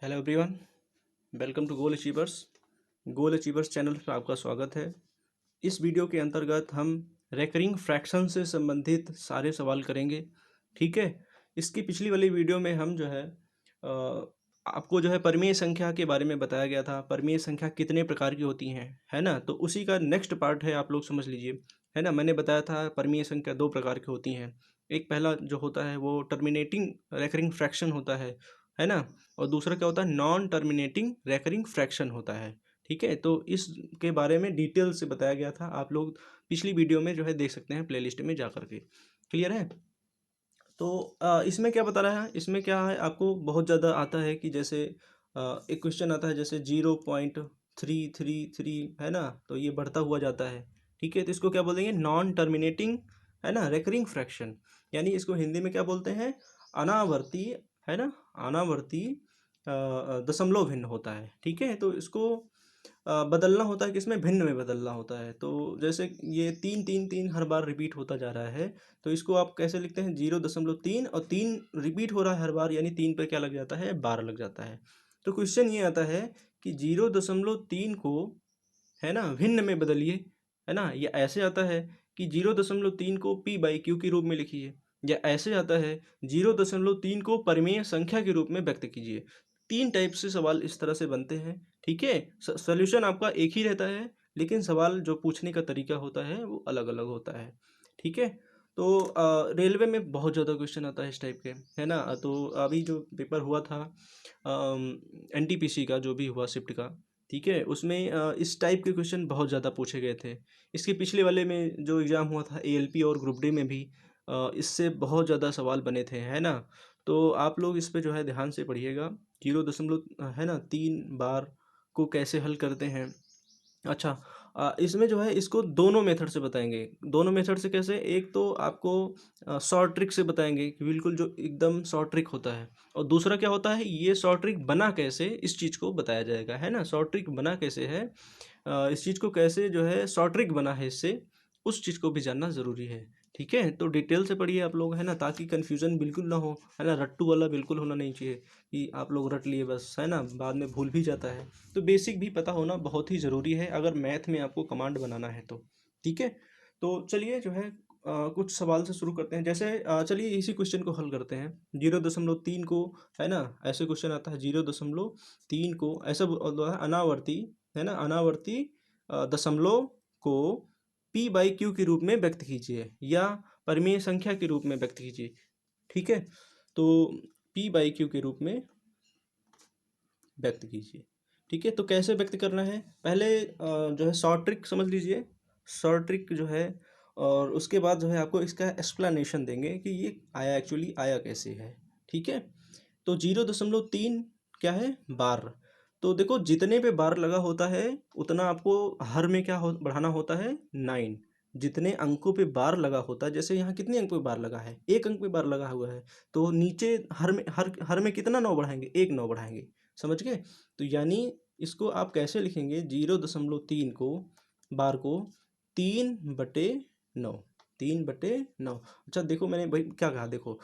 Hello everyone, welcome to goal achievers. Goal achievers channel पर आपका स्वागत है। इस वीडियो के अंतर्गत हम रेकरिंग फ्रैक्शन से संबंधित सारे सवाल करेंगे। ठीक है। इसकी पिछली वाली वीडियो में हम जो है आपको जो है परिमेय संख्या के बारे में बताया गया था। परिमेय संख्या कितने प्रकार की होती हैं, है ना। तो उसी का नेक्स्ट पार्ट है, आप लोग समझ लीजिए, है ना। मैंने बताया था परिमेय संख्या दो प्रकार की होती हैं। एक पहला जो होता है वो टर्मिनेटिंग रेकरिंग फ्रैक्शन होता है ना। और दूसरा क्या होता है, नॉन टर्मिनेटिंग रेकरिंग फ्रैक्शन होता है। ठीक है। तो इसके बारे में डिटेल से बताया गया था, आप लोग पिछली वीडियो में जो है देख सकते हैं प्लेलिस्ट में जा करके। क्लियर है। तो इसमें क्या बता रहा है, इसमें क्या है, आपको बहुत ज़्यादा आता है कि जैसे एक क्वेश्चन आता है जैसे 0.333, है ना। तो ये बढ़ता हुआ जाता है। ठीक है। तो इसको क्या बोल देंगे, नॉन टर्मिनेटिंग, है ना, रेकरिंग फ्रैक्शन। यानी इसको हिंदी में क्या बोलते हैं, अनावर्ती, है ना, अनावर्ती दशमलव भिन्न होता है। ठीक है। तो इसको बदलना होता है, किसमें, भिन्न में बदलना होता है। तो जैसे ये 3 3 3 हर बार रिपीट होता जा रहा है, तो इसको आप कैसे लिखते हैं, 0.3 और 3 रिपीट हो रहा है हर बार, यानी 3 पर क्या लग जाता है, बार लग जाता है। तो क्वेश्चन ये आता है कि 0.3 को, है ना, भिन्न में बदलिए, है ना। या ऐसे आता है कि 0.3 को p/q के रूप में लिखिए, या ऐसे आता है 0.3 को परिमेय संख्या के रूप में व्यक्त कीजिए। तीन टाइप से सवाल इस तरह से बनते हैं। ठीक है। सॉल्यूशन आपका एक ही रहता है, लेकिन सवाल जो पूछने का तरीका होता है वो अलग अलग होता है। ठीक है। तो रेलवे में बहुत ज़्यादा क्वेश्चन आता है इस टाइप के, है ना। तो अभी जो पेपर हुआ था एनटीपीसी का, जो भी हुआ शिफ्ट का, ठीक है, उसमें इस टाइप के क्वेश्चन बहुत ज़्यादा पूछे गए थे। इसके पिछले वाले में जो एग्ज़ाम हुआ था एएलपी और ग्रुप डी में भी इससे बहुत ज़्यादा सवाल बने थे, है ना। तो आप लोग इस पे जो है ध्यान से पढ़िएगा। 0 है ना 3 बार को कैसे हल करते हैं। अच्छा, इसमें जो है इसको दोनों मेथड से बताएंगे। दोनों मेथड से कैसे, एक तो आपको शॉर्ट ट्रिक से बताएंगे कि बिल्कुल जो एकदम शॉर्ट ट्रिक होता है, और दूसरा क्या होता है, ये शॉर्ट ट्रिक बना कैसे, इस चीज़ को बताया जाएगा, है ना। शॉर्ट ट्रिक बना कैसे है, इस चीज़ को कैसे जो है शॉर्ट ट्रिक बना है इससे, उस चीज़ को भी जानना ज़रूरी है। ठीक है। तो डिटेल से पढ़िए आप लोग, है ना, ताकि कन्फ्यूज़न बिल्कुल ना हो, है ना। रट्टू वाला बिल्कुल होना नहीं चाहिए कि आप लोग रट लिए बस, है ना, बाद में भूल भी जाता है। तो बेसिक भी पता होना बहुत ही ज़रूरी है अगर मैथ में आपको कमांड बनाना है तो। ठीक है। तो चलिए जो है कुछ सवाल से शुरू करते हैं। जैसे चलिए इसी क्वेश्चन को हल करते हैं। 0.3 को, है ना, ऐसे क्वेश्चन आता है 0.3 को ऐसा बोला है, अनावर्ती, है ना, अनावर्ती दशमलव को p/q के रूप में व्यक्त कीजिए या परिमेय संख्या के रूप में व्यक्त कीजिए। ठीक है। तो p/q के रूप में व्यक्त कीजिए। ठीक है। तो कैसे व्यक्त करना है, पहले जो है शॉर्ट ट्रिक समझ लीजिए। शॉर्ट ट्रिक जो है, और उसके बाद जो है आपको इसका एक्सप्लेनेशन देंगे कि ये आया, एक्चुअली आया कैसे है। ठीक है। तो 0.3 क्या है, बार। तो देखो जितने पे बार लगा होता है उतना आपको हर में क्या बढ़ाना होता है, 9। जितने अंकों पे बार लगा होता है, जैसे यहाँ कितने अंक पे बार लगा है, एक अंक पे बार लगा हुआ है, तो नीचे हर में कितना 9 बढ़ाएंगे, एक 9 बढ़ाएंगे। समझ गए। तो यानी इसको आप कैसे लिखेंगे, 0.3 को, बार को 3/9, 3/9। अच्छा देखो मैंने भाई क्या कहा, देखो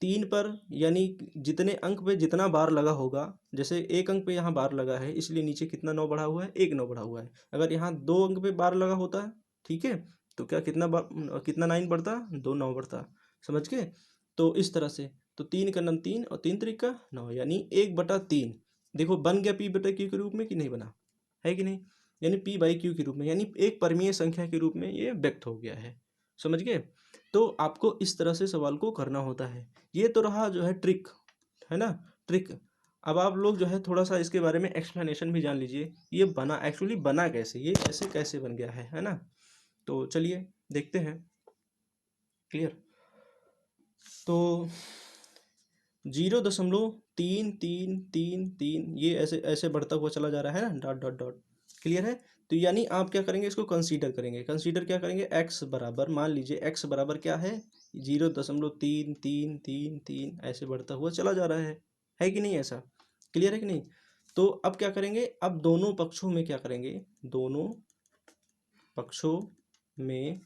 3 पर, यानी जितने अंक पे जितना बार लगा होगा, जैसे एक अंक पे यहाँ बार लगा है इसलिए नीचे कितना 9 बढ़ा हुआ है, एक 9 बढ़ा हुआ है। अगर यहाँ 2 अंक पे बार लगा होता है, ठीक है, तो क्या कितना कितना 9 बढ़ता, 2 9 बढ़ता। समझ गए। तो इस तरह से, तो 3 का नम 3 और 3 3 का 9, यानी 1/3। देखो बन गया p/q के रूप में कि नहीं बना, है कि नहीं। यानी p/q के रूप में, यानी एक परिमेय संख्या के रूप में ये व्यक्त हो गया है। समझ गए। तो आपको इस तरह से सवाल को करना होता है। ये तो रहा जो है ट्रिक, है ना, ट्रिक। अब आप लोग जो है थोड़ा सा इसके बारे में एक्सप्लेनेशन भी जान लीजिए, ये बना एक्चुअली बना कैसे, ये ऐसे कैसे बन गया है ना। तो चलिए देखते हैं। क्लियर। तो 0.333 ये ऐसे ऐसे बढ़ता हुआ चला जा रहा है ना, डॉट डॉट डॉट। क्लियर है। तो यानी आप क्या करेंगे, इसको कंसीडर करेंगे। कंसीडर क्या करेंगे, x बराबर, मान लीजिए x बराबर क्या है, 0.333 ऐसे बढ़ता हुआ चला जा रहा है कि नहीं ऐसा। क्लियर है कि नहीं। तो अब क्या करेंगे, अब दोनों पक्षों में क्या करेंगे, दोनों पक्षों में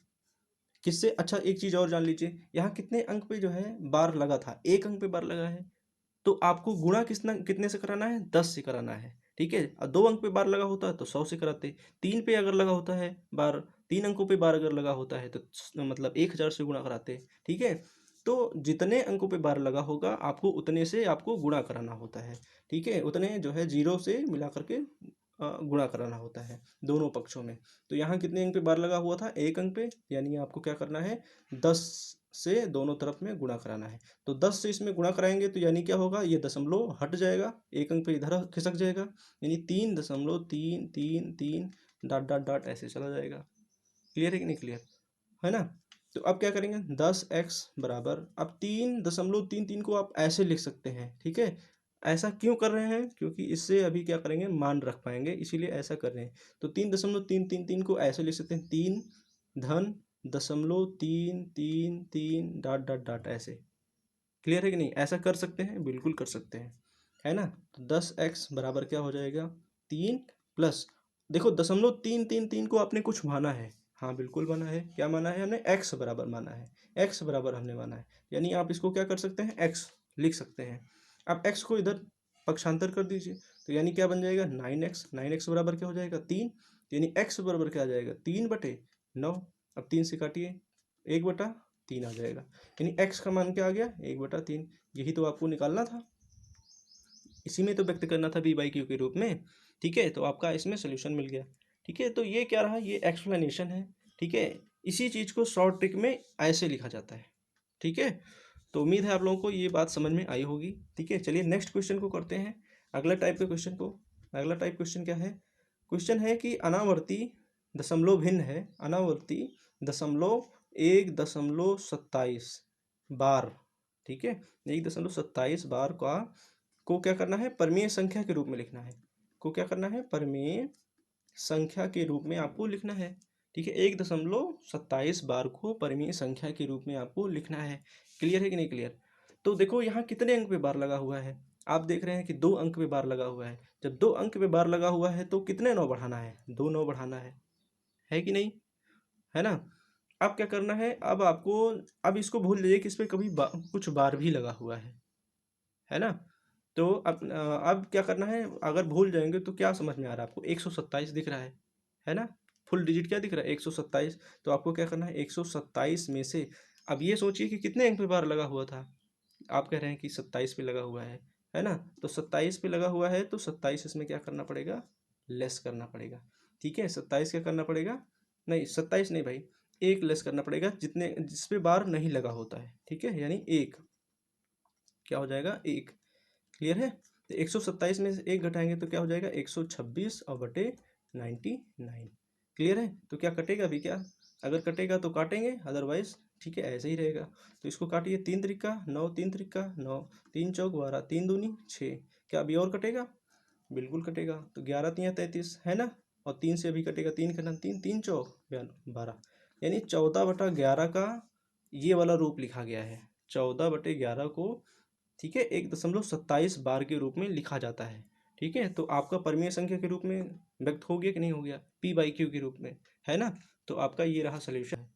किससे, अच्छा एक चीज़ और जान लीजिए, यहाँ कितने अंक पे जो है बार लगा था, एक अंक पे बार लगा है, तो आपको गुणा कितने से कराना है, 10 से कराना है। ठीक है, और 2 अंक पे बार लगा होता है तो 100 से कराते। 3 पे अगर लगा होता है बार, 3 अंकों पे बार अगर लगा होता है तो मतलब 1000 से गुणा कराते। ठीक है, तो जितने अंकों पे बार लगा होगा आपको उतने से आपको गुणा कराना होता है। ठीक है, उतने जो है 0 से मिला करके गुणा कराना होता है दोनों पक्षों में। तो यहाँ कितने अंक पे बार लगा हुआ था, 1 अंक पे, यानी आपको क्या करना है, 10 से दोनों तरफ में गुणा कराना है। तो 10 से इसमें गुणा कराएंगे तो यानी क्या होगा, ये दशमलव हट जाएगा, 1 अंक पे इधर खिसक जाएगा, यानी 3.333 डॉट डॉट डॉट ऐसे चला जाएगा। क्लियर है कि नहीं क्लियर, है ना। तो अब क्या करेंगे, 10x बराबर, अब 3.33 को आप ऐसे लिख सकते हैं। ठीक है, ऐसा क्यों कर रहे हैं, क्योंकि इससे अभी क्या करेंगे, मान रख पाएंगे, इसीलिए ऐसा कर रहे हैं। तो 3.333 को ऐसे लिख सकते हैं, 3 धन 0.333 डॉट डॉट डॉट ऐसे। क्लियर है कि नहीं, ऐसा कर सकते हैं, बिल्कुल कर सकते हैं, है ना। तो 10x बराबर क्या हो जाएगा, 3 प्लस, देखो 0.333 को आपने कुछ माना है, हाँ बिल्कुल माना है, क्या माना है हमने, x बराबर माना है, x बराबर हमने माना है, यानी आप इसको क्या कर सकते हैं, x लिख सकते हैं। अब x को इधर पक्षांतर कर दीजिए, तो यानी क्या बन जाएगा, 9x, 9x बराबर क्या हो जाएगा, 3, यानी x बराबर क्या आ जाएगा, 3/9। अब 3 से काटिए, 1/3 आ जाएगा, यानी x का मान क्या आ गया, 1/3। यही तो आपको निकालना था, इसी में तो व्यक्त करना था b बाई क्यू के रूप में। ठीक है, तो आपका इसमें सोल्यूशन मिल गया। ठीक है, तो ये क्या रहा, ये एक्सप्लेनेशन है। ठीक है, इसी चीज़ को शॉर्ट ट्रिक में ऐसे लिखा जाता है। ठीक है, तो उम्मीद है आप लोगों को ये बात समझ में आई होगी। ठीक है, चलिए नेक्स्ट क्वेश्चन को करते हैं, अगला टाइप के क्वेश्चन को। अगला टाइप क्वेश्चन क्या है, क्वेश्चन है कि अनावर्ती दशमलव भिन्न है, अनावर्ती दशमलव 1.27 बार। ठीक है, 1.27 बार का को क्या करना है, परमेय संख्या के रूप में लिखना है, को क्या करना है, परमेय संख्या के रूप में आपको लिखना है। ठीक है, 1.27 बार को परमेय संख्या के रूप में आपको लिखना है। क्लियर है कि नहीं क्लियर। तो देखो यहाँ कितने अंक पे बार लगा हुआ है, आप देख रहे हैं कि 2 अंक पे बार लगा हुआ है। जब 2 अंक पे बार लगा हुआ है तो कितने 9 बढ़ाना है, 2 9 बढ़ाना है कि नहीं, है ना। अब क्या करना है, अब आपको, अब इसको भूल जाइए कि इस पे कभी कुछ बार भी लगा हुआ है ना। तो अब क्या करना है, अगर भूल जाएंगे तो क्या समझ में आ रहा है आपको, 127 दिख रहा है ना, फुल डिजिट क्या दिख रहा है, 127। तो आपको क्या करना है, 127 में से, अब ये सोचिए कि कितने अंक पे बार लगा हुआ था, आप कह रहे हैं कि 27 पे लगा हुआ है ना। तो 27 पे लगा हुआ है तो 27 इसमें क्या करना पड़ेगा, लेस करना पड़ेगा। ठीक है, 27 क्या करना पड़ेगा, नहीं 27 नहीं भाई, एक लेस करना पड़ेगा, जितने जिस पे बार नहीं लगा होता है। ठीक है, यानी एक, क्या हो जाएगा, एक। क्लियर है, तो 127 में से एक घटाएंगे तो क्या हो जाएगा, 126 और बटे 99। क्लियर है, तो क्या कटेगा अभी, क्या अगर कटेगा तो काटेंगे, अदरवाइज ठीक है ऐसे ही रहेगा। तो इसको काटिए, 3 त्रिका 9, 3 त्रिका 9, 3 चौक 12, 3 दूनी 6, क्या अभी और कटेगा, बिल्कुल कटेगा। तो 11 तियाँ 33 है ना, और 3 से अभी कटेगा, 3 का 3, 3 चौक 12, यानी 14/11 का ये वाला रूप लिखा गया है, 14/11 को। ठीक है, 1.27 बार के रूप में लिखा जाता है। ठीक है, तो आपका परमीय संख्या के रूप में व्यक्त हो गया कि नहीं हो गया, p बाई क्यू के रूप में, है ना। तो आपका ये रहा सोल्यूशन।